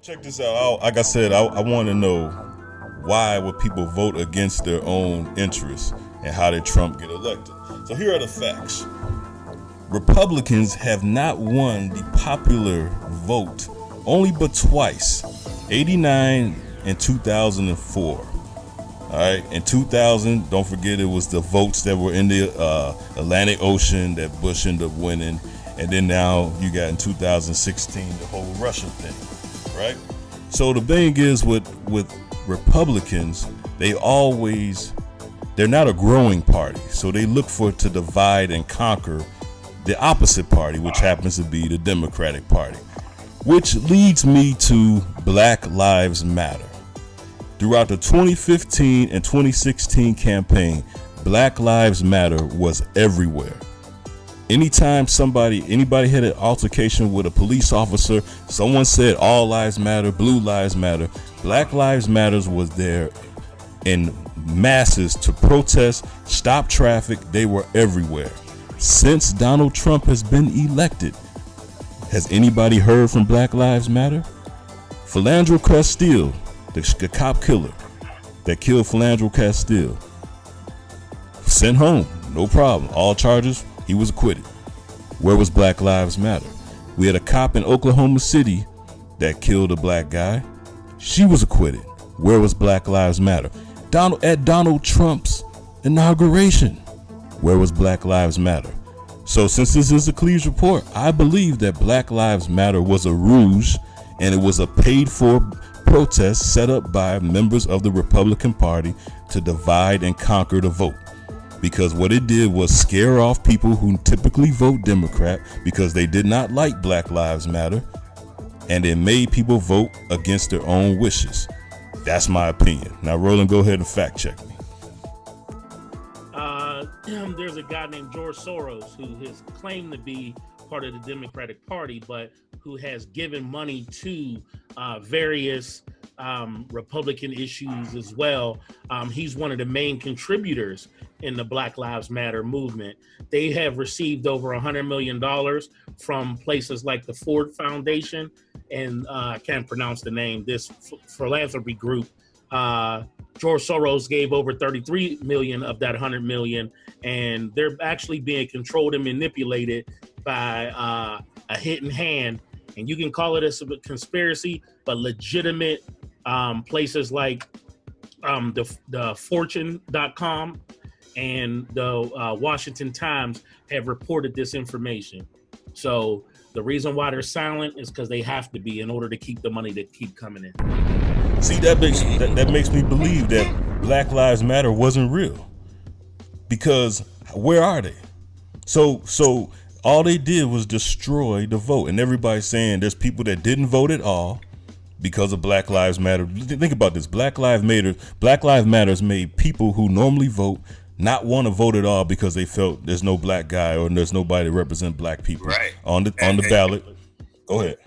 Check this out. Like I said, I want to know why would people vote against their own interests and how did Trump get elected? So here are the facts. Republicans have not won the popular vote only but twice, 89 and 2004. All right, in 2000, don't forget it was the votes that were in the Atlantic Ocean that Bush ended up winning. And then now you got in 2016 the whole Russia thing, right? So the thing is with Republicans, they're not a growing party. So they look to divide and conquer the opposite party, which happens to be the Democratic Party, which leads me to Black Lives Matter. Throughout the 2015 and 2016 campaign, Black Lives Matter was everywhere. Anytime anybody had an altercation with a police officer, someone said all lives matter, blue lives matter, Black Lives Matters was there in masses to protest, stop traffic. They were everywhere. Since Donald Trump has been elected, has anybody heard from Black Lives Matter? Philando Castile, the cop killer that killed Philando Castile, sent home, no problem. All charges, he was acquitted. Where was Black Lives Matter? We had a cop in Oklahoma City that killed a black guy. She was acquitted. Where was Black Lives Matter? At Donald Trump's inauguration, where was Black Lives Matter? So since this is a Cleves report, I believe that Black Lives Matter was a ruse and it was a paid for protest set up by members of the Republican Party to divide and conquer the vote. Because what it did was scare off people who typically vote Democrat because they did not like Black Lives Matter, and it made people vote against their own wishes. That's my opinion. Now, Roland, go ahead and fact check me. There's a guy named George Soros who has claimed to be part of the Democratic Party, but who has given money to various Republican issues as well. He's one of the main contributors in the Black Lives Matter movement. They have received over $100 million from places like the Ford Foundation and I can't pronounce the name, this philanthropy group. George Soros gave over 33 million of that 100 million, and they're actually being controlled and manipulated by a hidden hand. And you can call it a conspiracy, but legitimate places like the Fortune.com and the Washington Times have reported this information. So the reason why they're silent is because they have to be in order to keep the money to keep coming in. See, that makes me believe that Black Lives Matter wasn't real. Because where are they? So all they did was destroy the vote. And everybody's saying there's people that didn't vote at all because of Black Lives Matter. Think about this. Black Lives Matters made people who normally vote not want to vote at all because they felt there's no black guy or there's nobody to represent black people on the ballot. Go ahead.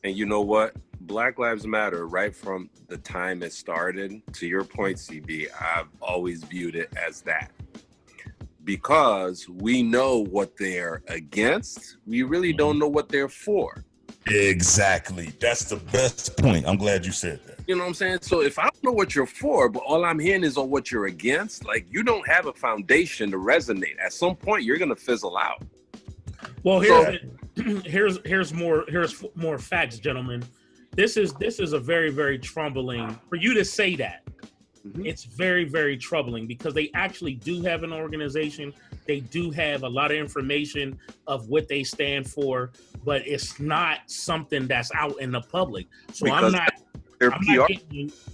And you know what? Black Lives Matter, right from the time it started, to your point, CB, I've always viewed it as that. Because we know what they're against, we really don't know what they're for. Exactly. That's the best point. I'm glad you said that. You know what I'm saying? So if I don't know what you're for, but all I'm hearing is on what you're against, like you don't have a foundation to resonate. At some point, you're going to fizzle out. Well, here's more facts, gentlemen. This is a very, very troubling for you to say that. Mm-hmm. It's very, very troubling because they actually do have an organization. They do have a lot of information of what they stand for, but it's not something that's out in the public. So because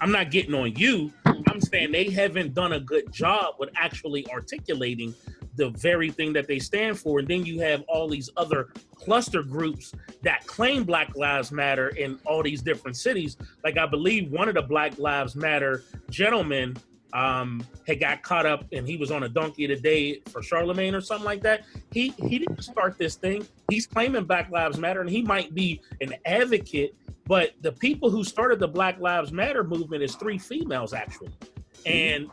I'm not getting on you. I'm saying they haven't done a good job with actually articulating the very thing that they stand for. And then you have all these other cluster groups that claim Black Lives Matter in all these different cities. Like I believe one of the Black Lives Matter gentlemen had got caught up and he was on a donkey of the day for Charlemagne or something like that. He didn't start this thing. He's claiming Black Lives Matter and he might be an advocate, but the people who started the Black Lives Matter movement is 3 females actually. And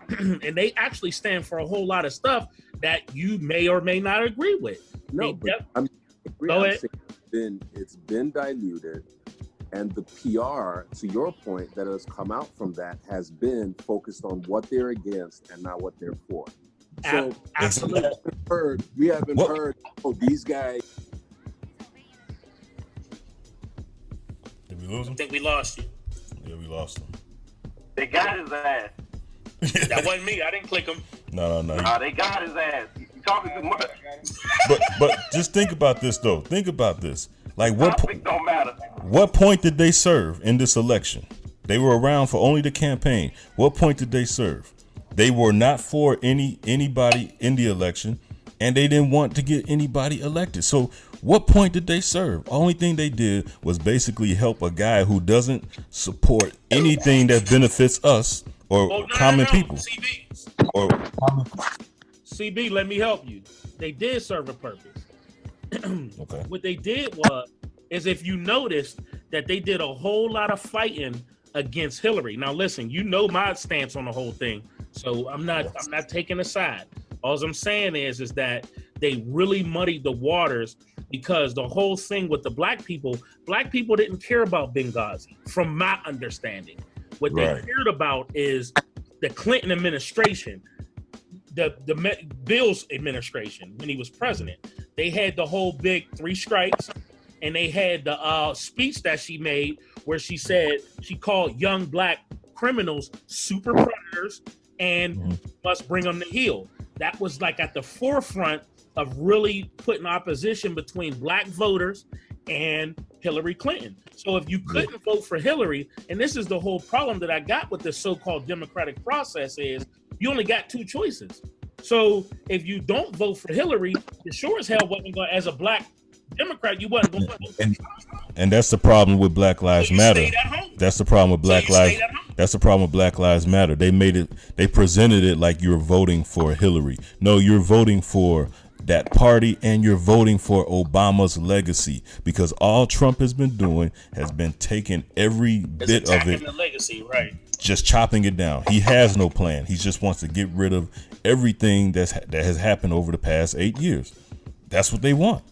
they actually stand for a whole lot of stuff that you may or may not agree with. No, but I'm go ahead. It's been diluted, And the PR, to your point, that has come out from that has been focused on what they're against and not what they're for. So Absolutely. we haven't heard, oh, these guys. Did we lose him? I think we lost you. Yeah, we lost him. They got his ass. That wasn't me. I didn't click him. No. Nah, they got his ass. You talking too much. But just think about this though. Think about this. Like Topic don't matter. what point did they serve in this election? They were around for only the campaign. What point did they serve? They were not for anybody in the election, and they didn't want to get anybody elected. So what point did they serve? Only thing they did was basically help a guy who doesn't support anything that benefits us or common people. CB. Or CB, let me help you. They did serve a purpose. okay. What they did is if you noticed that they did a whole lot of fighting against Hillary. Now listen, you know my stance on the whole thing, so I'm not taking a side. All I'm saying is that they really muddied the waters because the whole thing with the black people didn't care about Benghazi, from my understanding. What they cared about is the Clinton administration, the Bill's administration when he was president. They had the whole big 3 strikes, and they had the speech that she made where she said she called young black criminals super predators and must bring them to heel. That was like at the forefront of really putting opposition between black voters and Hillary Clinton. So if you couldn't vote for Hillary, and this is the whole problem that I got with this so-called democratic process, is you only got 2 choices. So if you don't vote for Hillary, you sure as hell wasn't going, as a black Democrat, you wasn't going to vote for Trump. And that's the problem with Black Lives Matter. That's the problem with Black Lives. That's the problem with Black Lives Matter. They presented it like you're voting for Hillary. No, you're voting for that party, and you're voting for Obama's legacy, because all Trump has been doing has been taking every bit of it, the legacy, right? Just chopping it down. He has no plan. He just wants to get rid of everything that has happened over the past 8 years. That's what they want.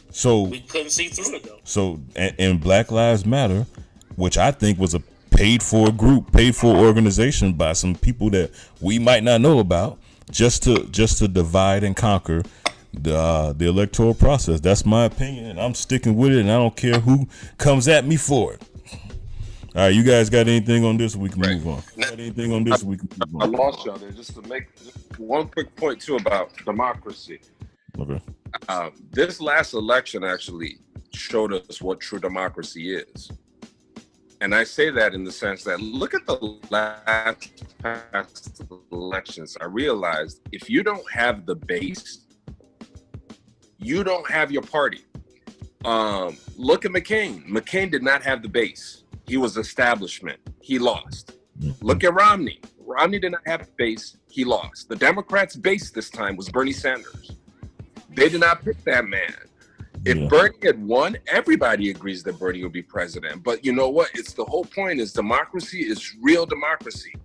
So we couldn't see through it though. So and Black Lives Matter, which I think was a paid for organization by some people that we might not know about, just to divide and conquer the electoral process. That's my opinion, and I'm sticking with it, and I don't care who comes at me for it. All right, you guys got anything on this? We can move on. Got anything on this? We can move on. I lost y'all there. Just to make one quick point too about democracy. Okay. This last election actually showed us what true democracy is. And I say that in the sense that look at the last past elections. I realized if you don't have the base, you don't have your party. Look at McCain. McCain did not have the base. He was establishment. He lost. Look at Romney. Romney did not have a base. He lost. The Democrats' base this time was Bernie Sanders. They did not pick that man. If Bernie had won, everybody agrees that Bernie would be president. But you know what? It's the whole point is democracy is real democracy.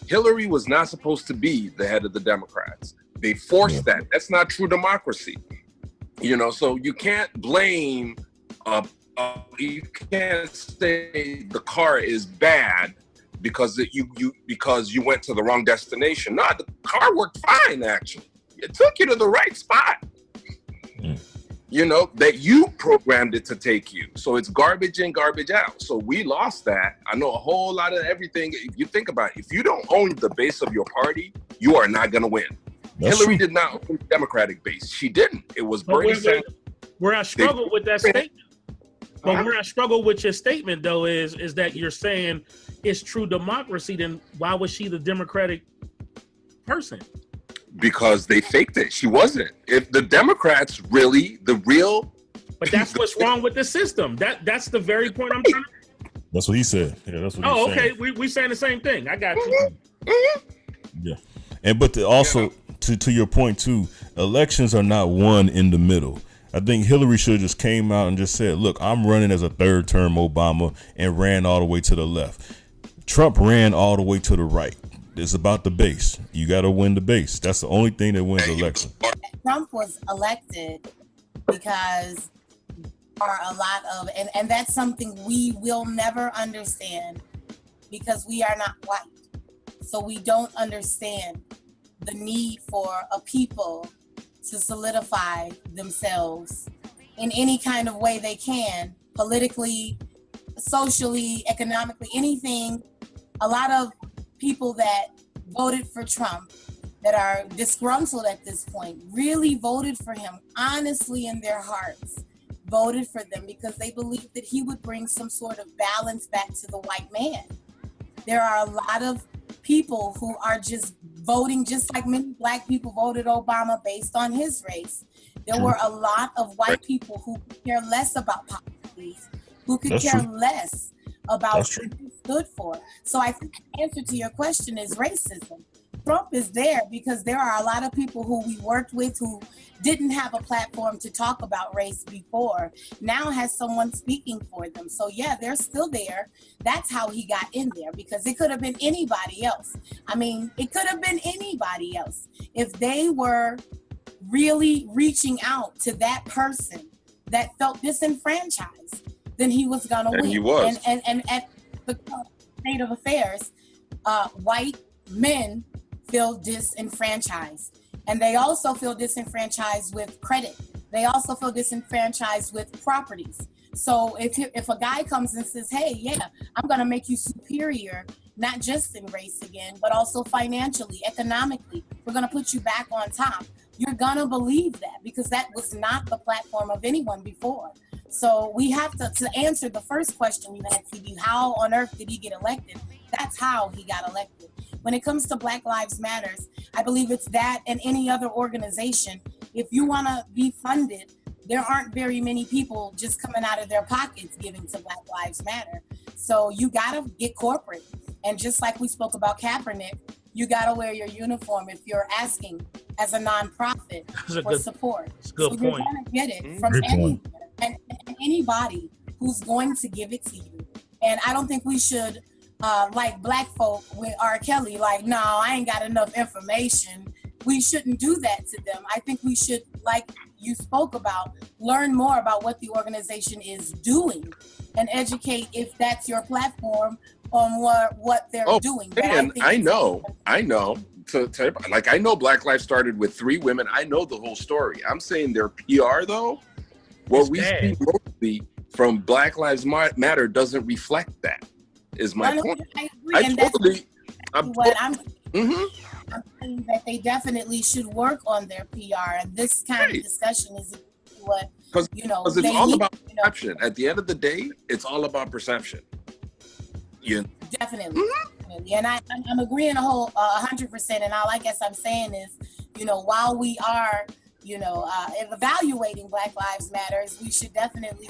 Hillary was not supposed to be the head of the Democrats. They forced that. That's not true democracy. You know, so you can't blame, you can't say the car is bad because you went to the wrong destination. No, the car worked fine, actually. It took you to the right spot. You know, that you programmed it to take you. So it's garbage in, garbage out. So we lost that. I know a whole lot of everything. If you think about it, if you don't own the base of your party, you are not going to win. Hillary did not own the Democratic base. She didn't. It was Bernie Sanders. Where I struggle with that statement. But where I struggle with your statement, though, is that you're saying it's true democracy. Then why was she the Democratic person? Because they faked it. She wasn't. If the Democrats really, the real... But that's what's wrong with the system. That's the very point I'm trying to... That's what he said. Yeah, that's what he's saying. Okay. We saying the same thing. I got you. Yeah. And but also, to your point, too, elections are not won in the middle. I think Hillary should have just came out and just said, look, I'm running as a third-term Obama, and ran all the way to the left. Trump ran all the way to the right. It's about the base. You got to win the base. That's the only thing that wins the election. Trump was elected because are a lot of, and that's something we will never understand because we are not white. So we don't understand the need for a people to solidify themselves in any kind of way they can, politically, socially, economically, anything. A lot of people that voted for Trump that are disgruntled at this point really voted for him honestly in their hearts, voted for them because they believed that he would bring some sort of balance back to the white man. There are a lot of people who are just voting just like many black people voted Obama based on his race. There were a lot of white people who could care less about policies, who could That's care true. less about That's what he stood for. So I think the answer to your question is racism. Trump is there because there are a lot of people who we worked with who didn't have a platform to talk about race before, now has someone speaking for them. So yeah, they're still there. That's how he got in there, because it could have been anybody else. I mean, it could have been anybody else. If they were really reaching out to that person that felt disenfranchised, then he was gonna win. And he was. And at the state of affairs, white men feel disenfranchised, and they also feel disenfranchised with credit. They also feel disenfranchised with properties. So if a guy comes and says, hey, yeah, I'm gonna make you superior, not just in race again, but also financially, economically, we're gonna put you back on top, you're gonna believe that, because that was not the platform of anyone before. So we have to answer the first question you had, Phoebe, how on earth did he get elected? That's how he got elected. When it comes to Black Lives Matters, I believe it's that and any other organization. If you want to be funded, there aren't very many people just coming out of their pockets giving to Black Lives Matter. So you got to get corporate. And just like we spoke about Kaepernick, you got to wear your uniform if you're asking as a nonprofit for support. That's a good so you're point. going to get it from Great anywhere point. and anybody who's going to give it to you. And I don't think we should, like black folk with R. Kelly, like, no, I ain't got enough information. We shouldn't do that to them. I think we should, like you spoke about, learn more about what the organization is doing and educate, if that's your platform, on what they're doing. But And think I it's- know. Like, I know Black Lives started with 3 women. I know the whole story. I'm saying their PR, though, what It's we bad. see mostly from Black Lives Matter doesn't reflect that, is my point. I agree, and that's I'm what I'm Mhm. I'm saying, that they definitely should work on their PR, and this kind Right. of discussion is what, Because you know, it's they all need, about you know, perception. At the end of the day, it's all about perception. You definitely. Definitely. And I'm agreeing 100%. And all I guess I'm saying is, you know, while we are, you know, evaluating Black Lives Matters, we should definitely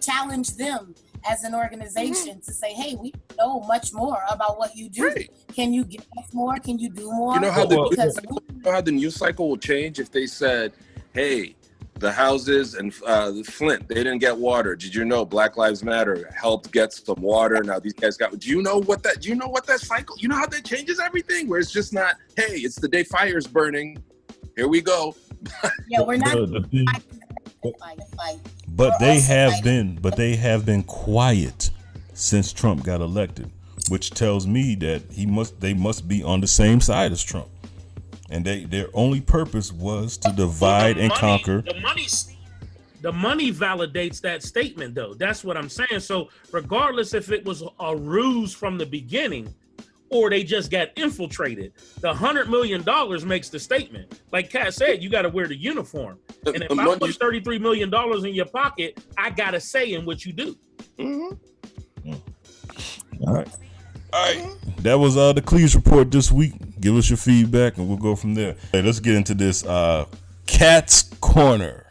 challenge them as an organization to say, hey, we know much more about what you do. Right. Can you give us more? Can you do more? You know how Because how the news cycle will change if they said, hey, the houses in Flint, they didn't get water. Did you know Black Lives Matter helped get some water? Now these guys got, do you know what that cycle, you know how that changes everything? Where it's just not, hey, it's the day fire's burning. Here we go. yeah, we're not But they have been quiet since Trump got elected, which tells me that they must be on the same side as Trump. And their only purpose was to divide and conquer. The money validates that statement, though. That's what I'm saying. So regardless if it was a ruse from the beginning or they just got infiltrated, the $100 million makes the statement. Like Kat said, you got to wear the uniform. And if I put $33 million in your pocket, I got to say in what you do. All right. That was the Cleves Report this week. Give us your feedback and we'll go from there. Hey, let's get into this Cat's Corner.